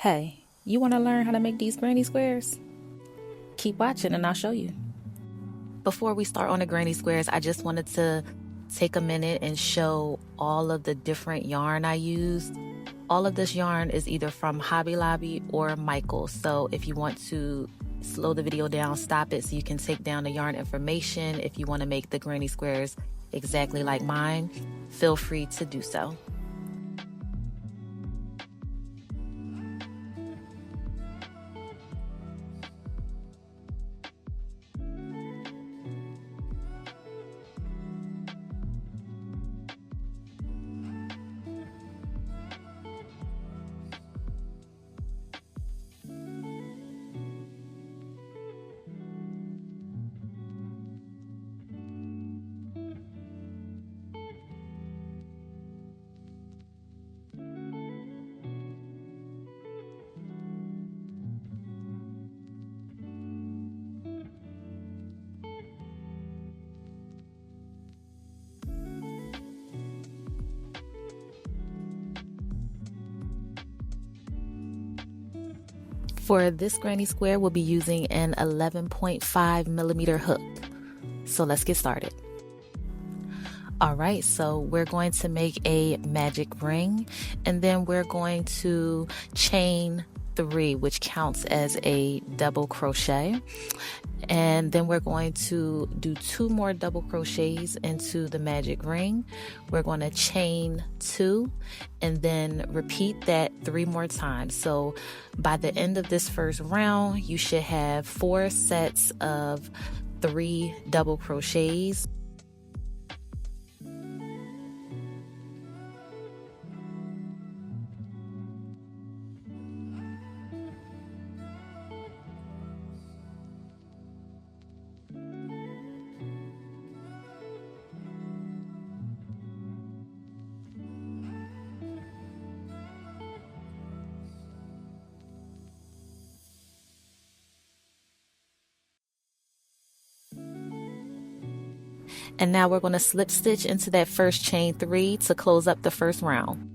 Hey, you want to learn how to make these granny squares? Keep watching and I'll show you. Before we start on the granny squares, I just wanted to take a minute and show all of the different yarn I used. All of this yarn is either from Hobby Lobby or Michaels. So if you want to slow the video down, stop it so you can take down the yarn information. If you want to make the granny squares exactly like mine, feel free to do so. For this granny square, we'll be using an 11.5 millimeter hook. So let's get started. All right, so we're going to make a magic ring, and then we're going to chain 3, which counts as a double crochet. And then we're going to do 2 more double crochets into the magic ring. We're going to chain 2 and then repeat that 3 more times. So by the end of this first round, you should have 4 sets of 3 double crochets. And now we're going to slip stitch into that first chain 3 to close up the first round.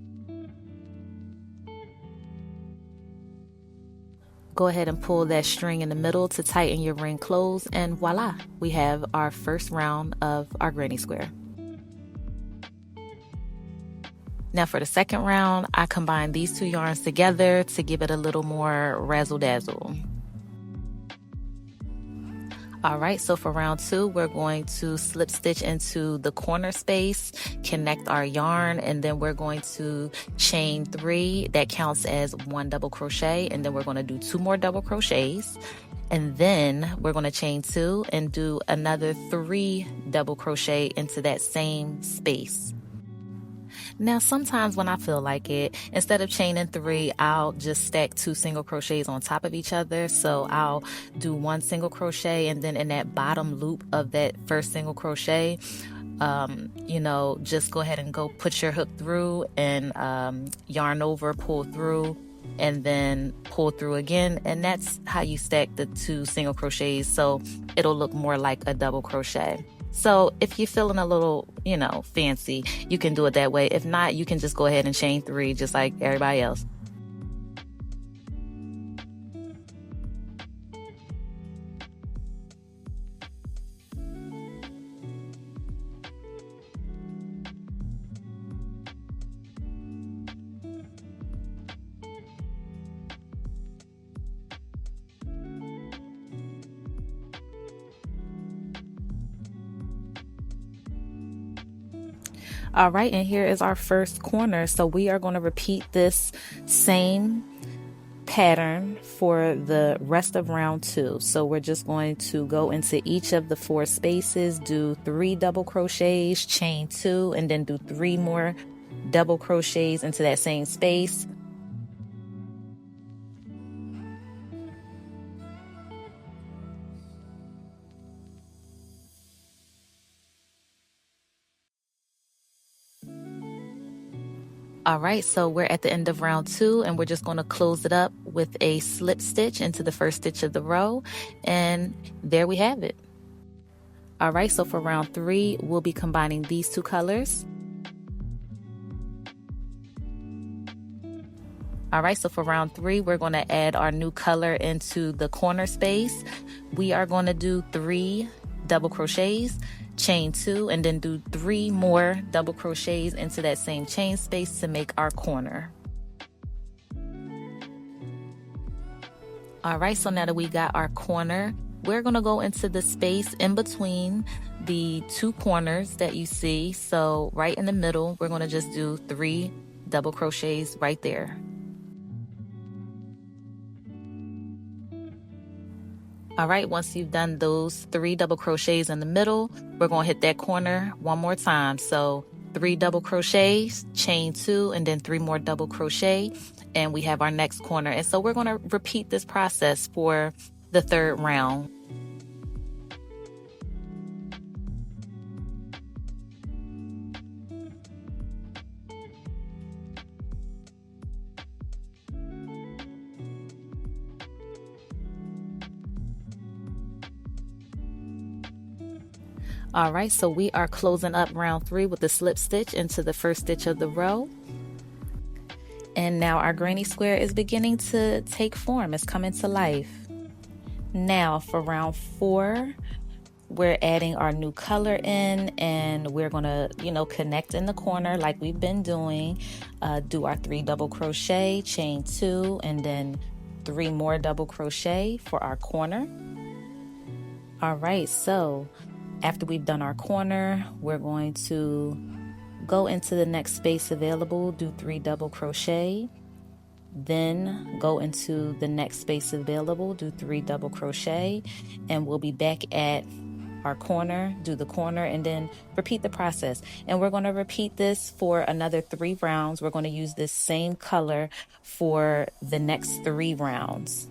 Go ahead and pull that string in the middle to tighten your ring closed, and voila, we have our first round of our granny square. Now for the second round, I combined these 2 yarns together to give it a little more razzle dazzle. All right, so for round 2, we're going to slip stitch into the corner space, connect our yarn, and then we're going to chain 3. That counts as 1 double crochet, and then we're going to do 2 more double crochets, and then we're going to chain 2 and do another 3 double crochet into that same space. Now, sometimes when I feel like it, instead of chaining 3, I'll just stack 2 single crochets on top of each other. So I'll do 1 single crochet, and then in that bottom loop of that first single crochet, just go ahead and go put your hook through and yarn over, pull through, and then pull through again. And that's how you stack the 2 single crochets, so it'll look more like a double crochet. So if you're feeling a little, fancy, you can do it that way. If not, you can just go ahead and chain 3 just like everybody else. All right, and here is our first corner. So we are going to repeat this same pattern for the rest of round 2. So we're just going to go into each of the 4 spaces, do 3 double crochets, chain 2, and then do 3 more double crochets into that same space. All right, so we're at the end of round 2, and we're just going to close it up with a slip stitch into the first stitch of the row, and there we have it. All right, so for round 3, we'll be combining these 2 colors. All right, so for round 3, we're going to add our new color into the corner space. We are going to do 3 double crochets, chain 2, and then do 3 more double crochets into that same chain space to make our corner. All right, so now that we got our corner, we're going to go into the space in between the 2 corners that you see. So right in the middle, we're going to just do 3 double crochets right there. All right, once you've done those 3 double crochets in the middle, we're going to hit that corner one more time. So 3 double crochets, chain 2, and then 3 more double crochet, and we have our next corner. And so we're going to repeat this process for the 3rd round. All right, so we are closing up round 3 with the slip stitch into the first stitch of the row. And now our granny square is beginning to take form. It's coming to life. Now for round 4, we're adding our new color in, and we're gonna, connect in the corner like we've been doing. Do our 3 double crochet, chain 2, and then 3 more double crochet for our corner. All right, so after we've done our corner, we're going to go into the next space available, do 3 double crochet, then go into the next space available, do 3 double crochet, and we'll be back at our corner, do the corner, and then repeat the process. And we're going to repeat this for another 3 rounds. We're going to use this same color for the next 3 rounds.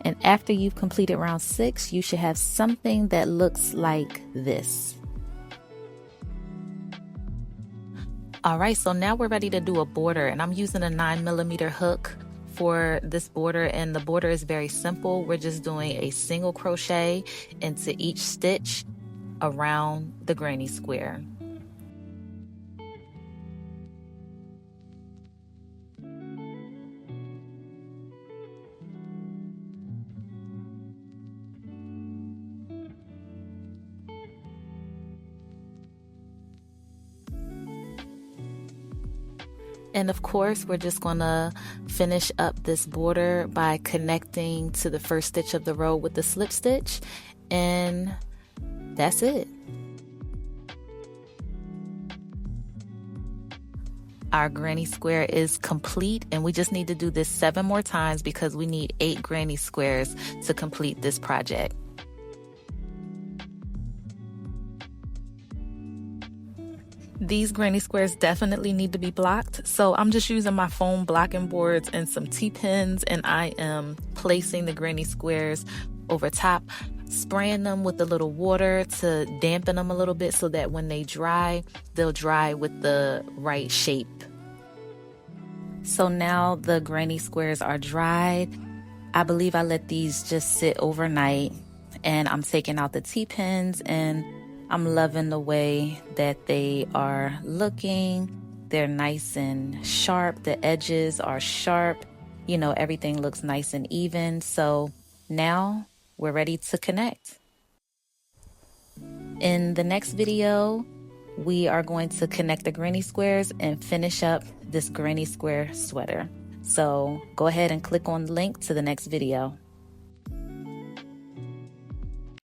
And after you've completed round 6, you should have something that looks like this. All right, so now we're ready to do a border, and I'm using a 9mm hook for this border, and the border is very simple. We're just doing a single crochet into each stitch around the granny square. And of course, we're just gonna finish up this border by connecting to the first stitch of the row with the slip stitch, and that's it. Our granny square is complete, and we just need to do this 7 more times because we need 8 granny squares to complete this project. These granny squares definitely need to be blocked, so I'm just using my foam blocking boards and some T-pins, and I am placing the granny squares over top, spraying them with a little water to dampen them a little bit so that when they dry, they'll dry with the right shape. So now the granny squares are dried. I believe I let these just sit overnight, and I'm taking out the T-pins, and I'm loving the way that they are looking. They're nice and sharp. The edges are sharp. Everything looks nice and even. So now we're ready to connect. In the next video, we are going to connect the granny squares and finish up this granny square sweater. So go ahead and click on the link to the next video.